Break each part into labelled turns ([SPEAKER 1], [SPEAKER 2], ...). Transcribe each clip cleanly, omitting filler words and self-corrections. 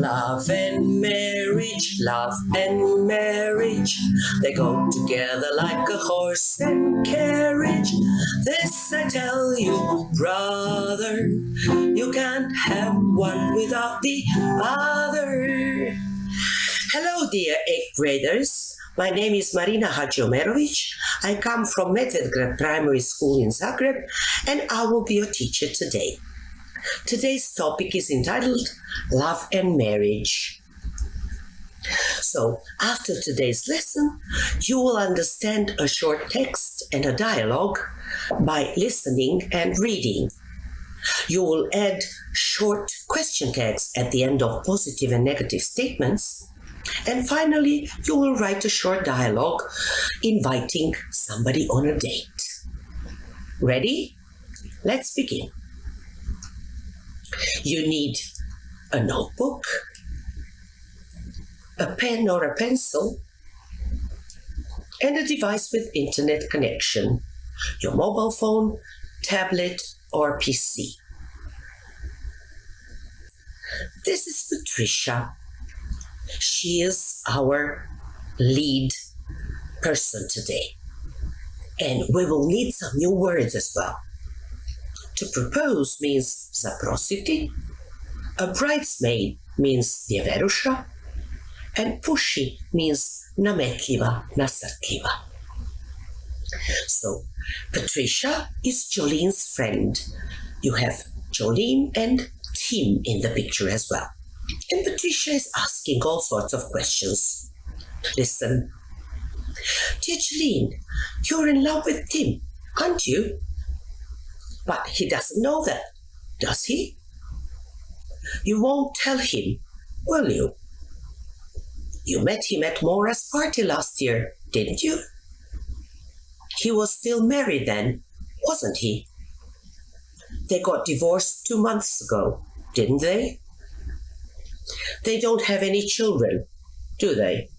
[SPEAKER 1] Love and marriage, they go together like a horse and carriage. This I tell you, brother, you can't have one without the other. Hello, dear 8th graders. My name is Marina Hadjomerovic. I come from Medvedgrad Primary School in Zagreb, and I will be your teacher today. Today's topic is entitled Love and Marriage. So, after today's lesson, you will understand a short text and a dialogue by listening and reading. You will add short question tags at the end of positive and negative statements. And finally, you will write a short dialogue inviting somebody on a date. Ready? Let's begin. You need a notebook, a pen or a pencil, and a device with internet connection, your mobile phone, tablet, or PC. This is Patricia. She is our lead person today. And we will need some new words as well. To propose means zaprositi, a bridesmaid means djeveruša, and pushy means nametljiva, nasrtljiva. So, Patricia is Jolene's friend. You have Jolene and Tim in the picture as well. And Patricia is asking all sorts of questions. Listen. Dear Jolene, you're in love with Tim, aren't you? But he doesn't know that, does he? You won't tell him, will you? You met him at Maura's party last year, didn't you? He was still married then, wasn't he? They got divorced 2 months ago, didn't they? They don't have any children, do they?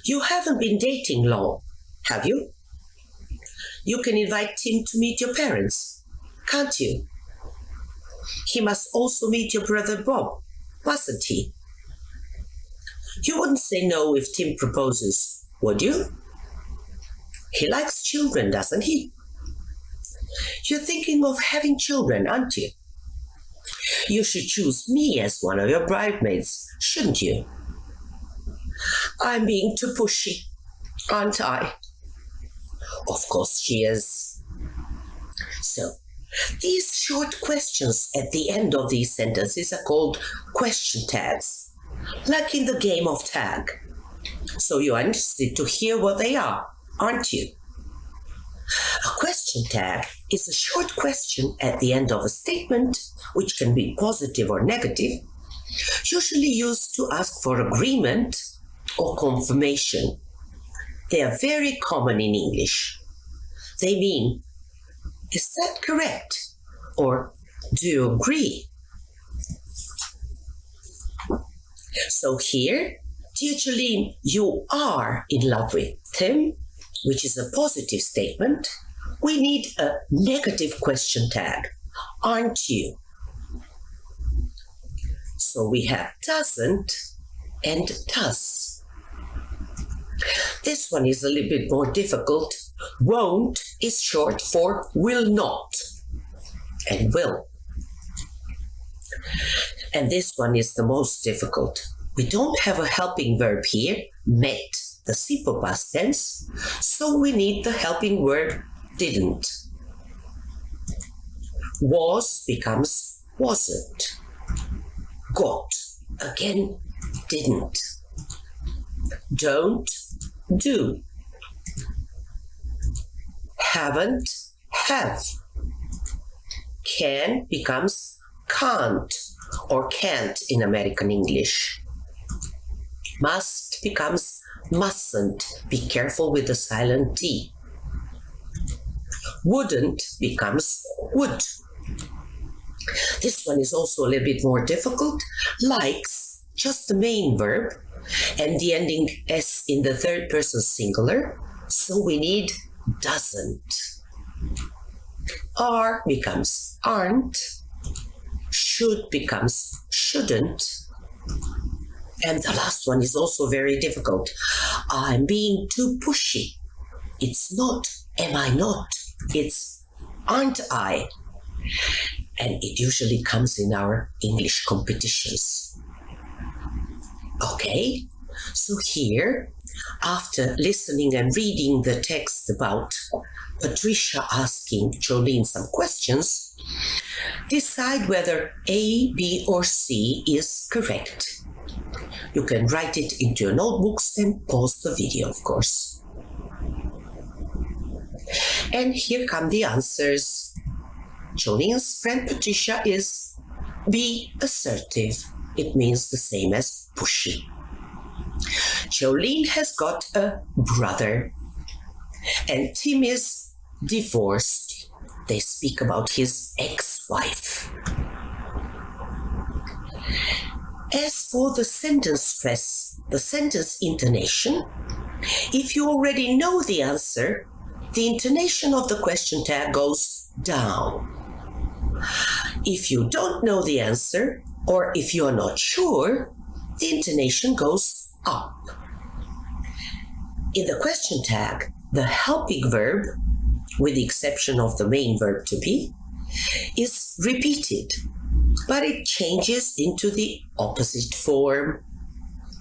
[SPEAKER 1] You haven't been dating long, have you? You can invite Tim to meet your parents, can't you? He must also meet your brother Bob, mustn't he? You wouldn't say no if Tim proposes, would you? He likes children, doesn't he? You're thinking of having children, aren't you? You should choose me as one of your bridesmaids, shouldn't you? I'm being too pushy, aren't I? Of course she is. So, these short questions at the end of these sentences are called question tags, like in the game of tag. So you're interested to hear what they are, aren't you? A question tag is a short question at the end of a statement, which can be positive or negative, usually used to ask for agreement or confirmation. They are very common in English. They mean, is that correct? Or do you agree? So here, dear Jolene, you are in love with Tim, which is a positive statement. We need a negative question tag, aren't you? So we have doesn't and does. This one is a little bit more difficult. Won't is short for will not, and will. And this one is the most difficult. We don't have a helping verb here, met, the simple past tense, so we need the helping word didn't. Was becomes wasn't. Got, again, didn't. Don't, do. Haven't, have. Can becomes can't or can't in American English. Must becomes mustn't. Be careful with the silent T. Wouldn't becomes would. This one is also a little bit more difficult. Likes, just the main verb, and the ending S in the third person singular, so we need doesn't. Are becomes aren't. Should becomes shouldn't. And the last one is also very difficult. I'm being too pushy. It's not, am I not? It's, aren't I? And it usually comes in our English competitions. Okay, so here, after listening and reading the text about Patricia asking Jolene some questions, decide whether A, B, or C is correct. You can write it into your notebooks and pause the video, of course. And here come the answers. Jolene's friend Patricia is be assertive. It means the same as pushy. Jolene has got a brother, and Tim is divorced. They speak about his ex-wife. As for the sentence stress, the sentence intonation, if you already know the answer, the intonation of the question tag goes down. If you don't know the answer, or if you're not sure, the intonation goes up. In the question tag, the helping verb, with the exception of the main verb to be, is repeated, but it changes into the opposite form.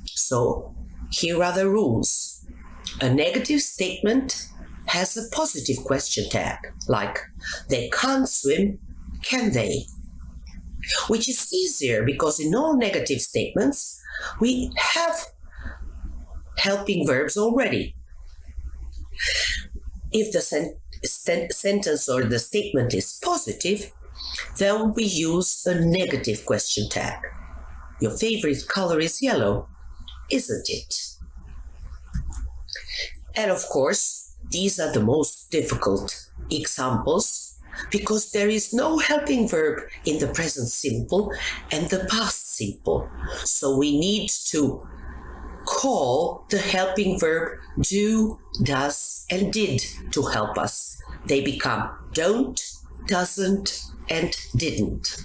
[SPEAKER 1] So here are the rules. A negative statement has a positive question tag, like they can't swim, can they? Which is easier because in all negative statements, we have helping verbs already. If the sentence or the statement is positive, then we use a negative question tag. Your favorite color is yellow, isn't it? And of course, these are the most difficult examples because there is no helping verb in the present simple and the past simple. So we need to call the helping verb do, does, and did to help us. They become don't, doesn't, and didn't.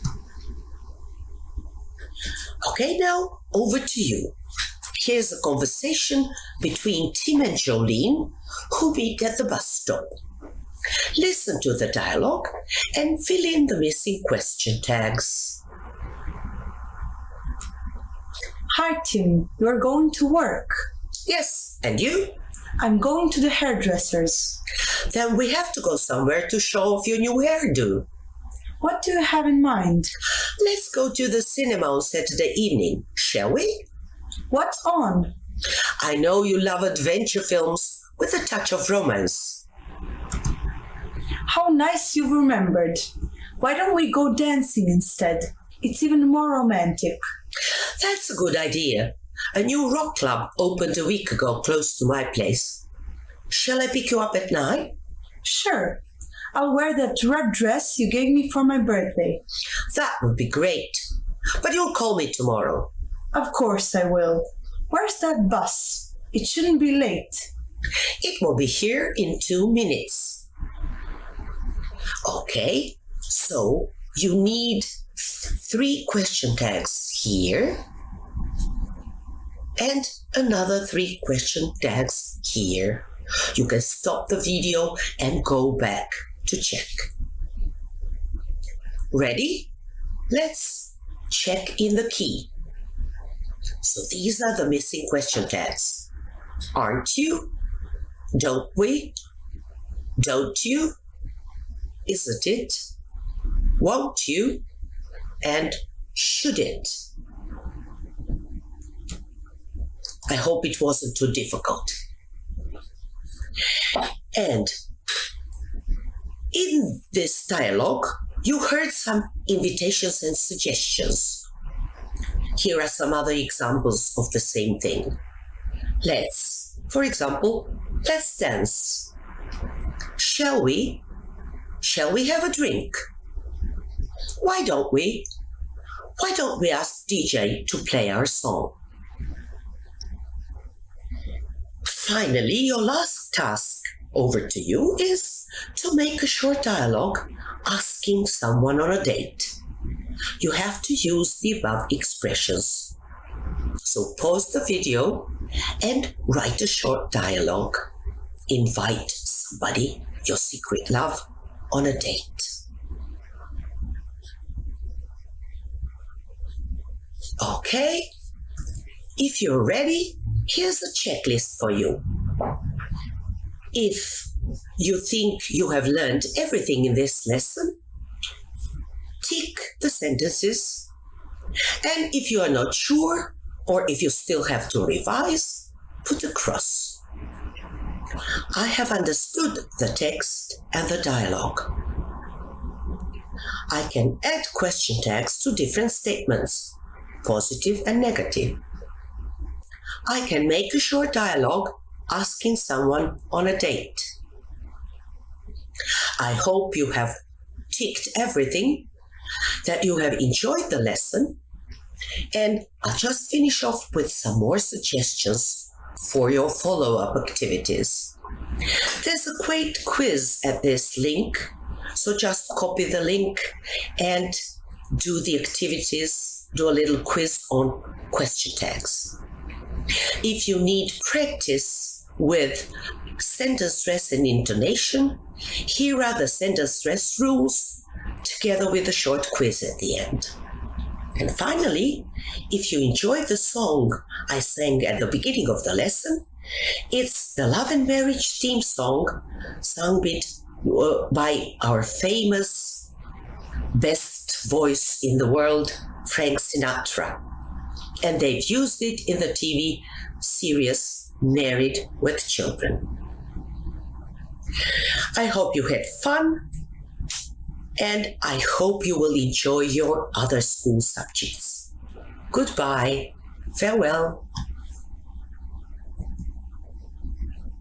[SPEAKER 1] Okay, now over to you. Here's a conversation between Tim and Jolene, who meet at the bus stop. Listen to the dialogue and fill in the missing question tags.
[SPEAKER 2] Hi, Tim. You're going to work?
[SPEAKER 1] Yes, and you?
[SPEAKER 2] I'm going to the hairdresser's.
[SPEAKER 1] Then we have to go somewhere to show off your new hairdo.
[SPEAKER 2] What do you have in mind?
[SPEAKER 1] Let's go to the cinema on Saturday evening, shall we?
[SPEAKER 2] What's on?
[SPEAKER 1] I know you love adventure films with a touch of romance.
[SPEAKER 2] How nice you've remembered. Why don't we go dancing instead? It's even more romantic.
[SPEAKER 1] That's a good idea. A new rock club opened a week ago close to my place. Shall I pick you up at 9?
[SPEAKER 2] Sure. I'll wear that red dress you gave me for my birthday.
[SPEAKER 1] That would be great. But you'll call me tomorrow.
[SPEAKER 2] Of course I will. Where's that bus? It shouldn't be late.
[SPEAKER 1] It will be here in 2 minutes. Okay, so you need 3 question tags here and another 3 question tags here. You can stop the video and go back to check. Ready? Let's check in the key. So these are the missing question tags. Aren't you? Don't we? Don't you? Isn't it? Won't you? And should it? I hope it wasn't too difficult. And in this dialogue, you heard some invitations and suggestions. Here are some other examples of the same thing. For example, let's dance. Shall we? Shall we have a drink? Why don't we? Why don't we ask DJ to play our song? Finally, your last task. over to you is to make a short dialogue asking someone on a date. You have to use the above expressions. So pause the video and write a short dialogue. Invite somebody, your secret love, on a date. Okay, if you're ready, here's a checklist for you. If you think you have learned everything in this lesson, tick the sentences. And if you are not sure, or if you still have to revise, put a cross. I have understood the text and the dialogue. I can add question tags to different statements, positive and negative. I can make a short dialogue asking someone on a date. I hope you have ticked everything, that you have enjoyed the lesson, and I'll just finish off with some more suggestions for your follow-up activities. There's a great quiz at this link, so just copy the link and do the activities, do a little quiz on question tags. If you need practice with sentence stress and intonation, here are the sentence stress rules together with a short quiz at the end. And finally, if you enjoyed the song I sang at the beginning of the lesson, it's the Love and Marriage theme song sung by our famous best voice in the world, Frank Sinatra. And they've used it in the TV series Married with Children. I hope you had fun, and I hope you will enjoy your other school subjects. Goodbye. Farewell.